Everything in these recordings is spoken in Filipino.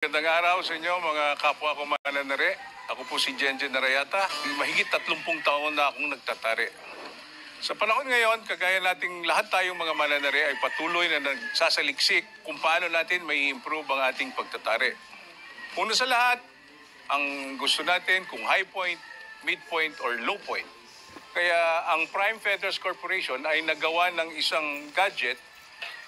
Magandang araw sa inyo mga kapwa ko mananari. Ako po si Jenjen Narayata. Mahigit 30 taon na akong nagtatari. Sa panahon ngayon, kagaya nating lahat tayong mga mananari ay patuloy na nagsasaliksik kung paano natin may improve ang ating pagtatari. Una sa lahat, ang gusto natin kung high point, midpoint, or low point. Kaya ang Prime Feathers Corporation ay nagawa ng isang gadget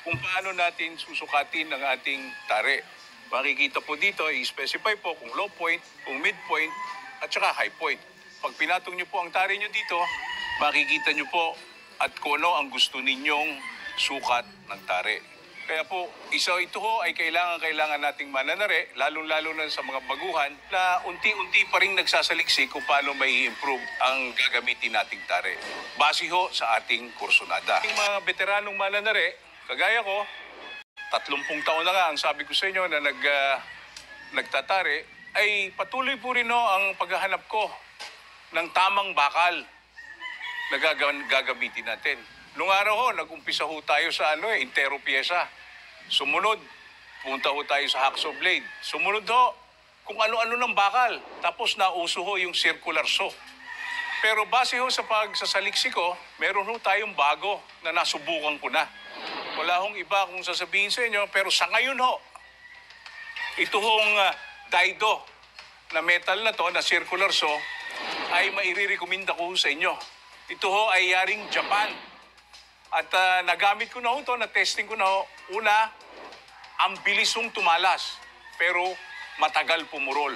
kung paano natin susukatin ang ating tari. Makikita po dito, i-specify po kung low point, kung midpoint, at saka high point. Pag pinatong nyo po ang tari nyo dito, makikita nyo po at kung ano ang gusto ninyong sukat ng tari. Kaya po, ito ho ay kailangan nating mananari, lalong-lalo na sa mga baguhan, na unti-unti pa rin nagsasaliksik kung paano may improve ang gagamitin nating tari. Base ho sa ating kursunada. Yung mga veteranong mananari, kagaya ko, 30 taon na nga ang sabi ko sa inyo na nagtatari, ay patuloy po rin ang paghahanap ko ng tamang bakal na gagamitin natin. Noong araw ho, nag-umpisa ho tayo sa intero pyesa. Sumunod, punta ho tayo sa hacksaw blade. Sumunod ho, kung ano-ano ng bakal. Tapos nauso ho yung circular saw. Pero base ho sa pagsasaliksik ko, meron ho tayong bago na nasubukan ko na. Wala hong iba kung sasabihin sa inyo, pero sa ngayon ho, ito hong daido na metal na to, na circular saw, ay mairirekomenda ko sa inyo. Ito ho ay yaring Japan. At nagamit ko na ho ito, na-testing ko na ho. Una, ang bilis hong tumalas, pero matagal pumurol.